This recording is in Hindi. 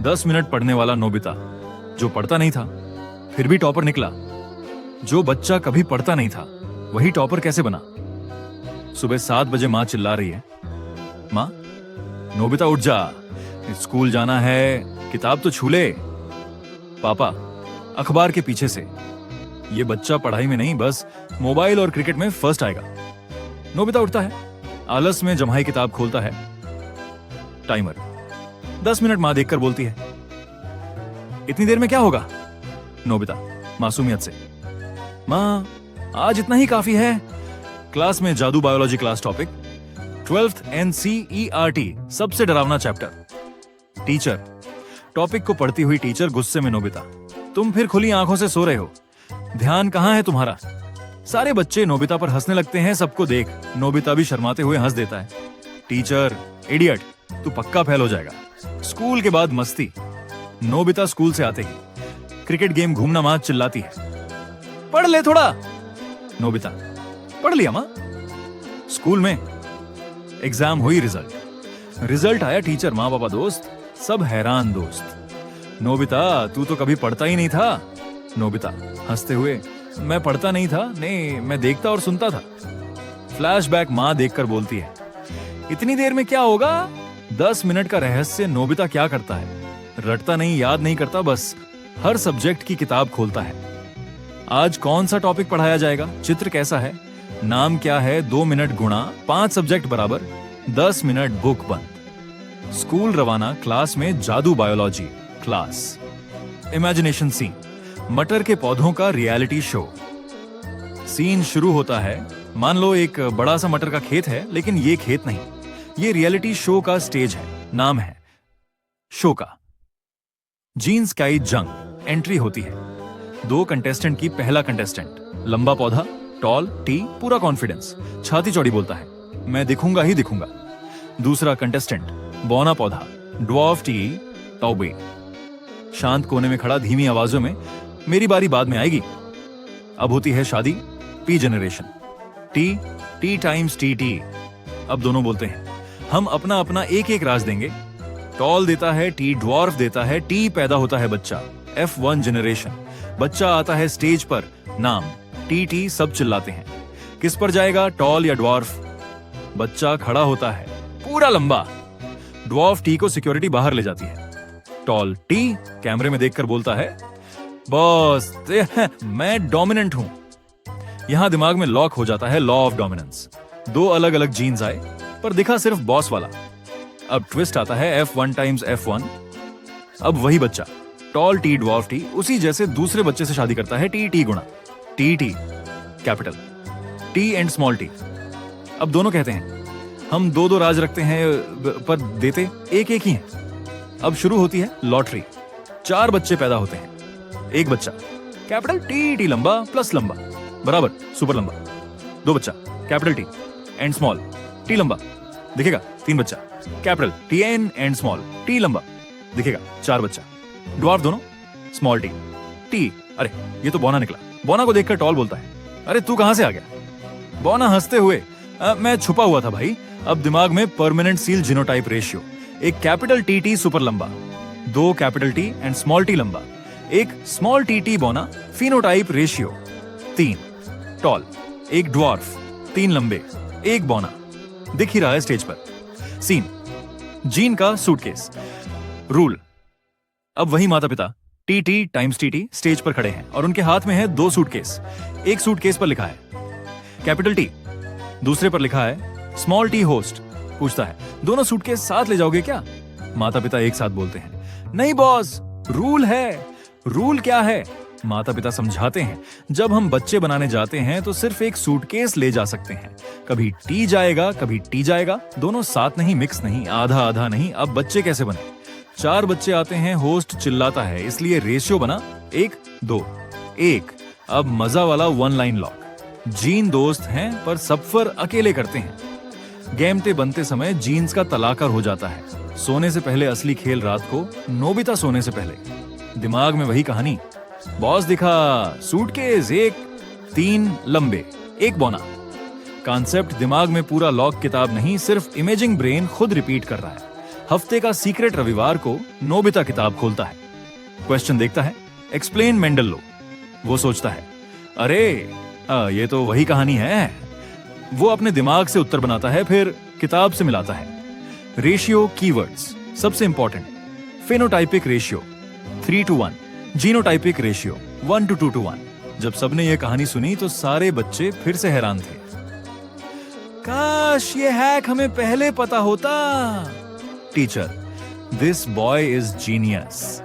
10 मिनट पढ़ने वाला नोबिता, जो पढ़ता नहीं था फिर भी टॉपर निकला। जो बच्चा कभी पढ़ता नहीं था वही टॉपर कैसे बना? सुबह 7 बजे माँ चिल्ला रही है, माँ नोबिता उठ जा, स्कूल जाना है, किताब तो छू ले। पापा अखबार के पीछे से, ये बच्चा पढ़ाई में नहीं बस मोबाइल और क्रिकेट में फर्स्ट आएगा। नोबिता उठता है, आलस में जमाई किताब खोलता है। टाइमर 10 मिनट माँ देखकर बोलती है, इतनी देर में क्या होगा? नोबिता मासूमियत से, माँ आज इतना ही काफी है। क्लास में जादू biology class topic 12th NCERT सबसे डरावना चैप्टर। टीचर, टॉपिक को पढ़ती हुई टीचर गुस्से में, नोबिता तुम फिर खुली आंखों से सो रहे हो, ध्यान कहां है तुम्हारा? सारे बच्चे नोबिता पर हंसने लगते हैं। सबको देख नोबिता भी शर्माते हुए हंस देता है। टीचर, इडियट, तू पक्का फेल हो जाएगा। स्कूल के बाद मस्ती। नोबिता स्कूल से आते ही क्रिकेट गेम घूमना मां चिल्लाती है, पढ़ ले थोड़ा। नोबिता, पढ़ लिया मां। स्कूल में एग्जाम हुई, रिजल्ट आया। टीचर, माँ पापा, दोस्त सब हैरान। दोस्त, नोबिता तू तो कभी पढ़ता ही नहीं था। नोबिता हंसते हुए, मैं पढ़ता नहीं था, नहीं मैं देखता और सुनता था। फ्लैशबैक माँ देखकर बोलती है, इतनी देर में क्या होगा? 10 मिनट का रहस्य। नोबिता क्या करता है? रटता नहीं, याद नहीं करता, बस हर सब्जेक्ट की किताब खोलता है। आज कौन सा टॉपिक पढ़ाया जाएगा? चित्र कैसा है? नाम क्या है? 2 मिनट गुणा 5 सब्जेक्ट बराबर 10 मिनट बुक बंद। स्कूल रवाना। क्लास में जादू बायोलॉजी क्लास। इमेजिनेशन सीन, मटर के पौधों का रियलिटी शो। सीन शुरू होता है, मान लो एक बड़ा सा मटर का खेत है, लेकिन ये खेत नहीं, ये रियलिटी शो का स्टेज है। नाम है शो का जीन स्काई जंग। एंट्री होती है 2 कंटेस्टेंट की। पहला कंटेस्टेंट लंबा पौधा, टॉल टी, पूरा कॉन्फिडेंस, छाती चौड़ी, बोलता है मैं दिखूंगा ही दिखूंगा। दूसरा कंटेस्टेंट बौना पौधा, ड्वार्फ टी, तौबे, शांत कोने में खड़ा, धीमी आवाजों में मेरी बारी बाद में आएगी। अब होती है शादी, P generation. T times T. अब दोनों बोलते हैं हम अपना अपना एक एक राज देंगे। टॉल देता है टी, ड्वार्फ देता है टी, पैदा होता है बच्चा। F1 generation. बच्चा आता है स्टेज पर, नाम टी। सब चिल्लाते हैं किस पर जाएगा, टॉल या ड्वार्फ? बच्चा खड़ा होता है पूरा लंबा। ड्वार्फ टी को सिक्योरिटी बाहर ले जाती है। टॉल टी कैमरे में देखकर बोलता है, बॉस मैं डोमिनेंट हूं। यहां दिमाग में लॉक हो जाता है लॉ ऑफ डोमिनेंस। 2 अलग अलग जीन्स आए, पर दिखा सिर्फ बॉस वाला। अब ट्विस्ट आता है, F1 टाइम्स F1। अब वही बच्चा, टॉल टी, ड्वार्फ टी, उसी जैसे दूसरे बच्चे से शादी करता है। टी गुणा T capital T and small T. अब दोनों कहते हैं हम 2 राज रखते हैं, पर देते एक एक ही हैं। अब शुरू होती है लॉटरी। 4 बच्चे पैदा होते हैं। एक बच्चा कैपिटल टी लंबा प्लस लंबा बराबर सुपर लंबा। 2 बच्चा capital T and small T लंबा, दिखेगा। 3 बच्चा capital T and small T लंबा, दिखेगा। 4 बच्चा ड्वार्फ दोनों, स्मॉल टी। अरे ये तो बौना निकला। बौना को देखकर टॉल बोलता है, अरे तू कहां से आ गया? बौना हंसते हुए, मैं छुपा हुआ था भाई। अब दिमाग में परमानेंट सील जीनोटाइप रेशियो। एक कैपिटल टी सुपर लंबा, 2 capital T and small T लंबा, एक स्मॉल टी बौना, फिनोटाइप रेशियो 3। टॉल, एक ड्वार्फ, 3 लंबे, एक बौना, दिख ही रहा है स्टेज पर। सीन जीन का सूटकेस। रूल, अब वही माता पिता टी टाइम्स टी स्टेज पर खड़े हैं और उनके हाथ में है 2 सूटकेस। एक सूटकेस पर लिखा है कैपिटल टी, दूसरे पर लिखा है स्मॉल टी होस्ट। पूछता है दोनों सूटकेस साथ ले जाओगे क्या? माता पिता एक साथ बोलते हैं, नहीं बॉस, रूल है। रूल क्या है? माता पिता समझाते हैं, जब हम बच्चे बनाने जाते हैं तो सिर्फ एक सूटकेस ले जा सकते हैं। कभी टी जाएगा, कभी टी जाएगा, दोनों साथ नहीं, मिक्स नहीं, आधा आधा नहीं। अब बच्चे कैसे बने? 4 बच्चे आते हैं, होस्ट चिल्लाता है, इसलिए रेशियो बना 1 2 1। अब मजा वाला 1 लाइन लॉक। जीन दोस्त हैं पर सफर अकेले करते हैं। गेमते बनते समय जीन्स का तलाकर हो जाता है। सोने से पहले असली खेल रात को, नोबिता सोने से पहले। दिमाग में वही कहानी, बॉस दिखा, सूटकेस 1, 3 लंबे, 1 बौना। कॉन्सेप्ट दिमाग में पूरा लॉक, किताब नहीं, सिर्फ इमेजिंग ब्रेन खुद रिपीट कर रहा है। हफ्ते का सीक्रेट रविवार को नोबिता किताब खोलता है, क्वेश्चन देखता है, एक्सप्लेन मेंडल लॉ। वो सोचता है, अरे ये तो वही कहानी है। वो अपने दिमाग से उत्तर बनाता है, फिर किताब से मिलाता है। रेशियो कीवर्ड्स सबसे important, phenotypic ratio 3:1, genotypic ratio 1:2:1। जब सबने ये कहानी सुनी तो सारे बच्चे फिर से हैरान थे। काश ये हैक हमें पहले पता होता। Teacher, this boy is genius.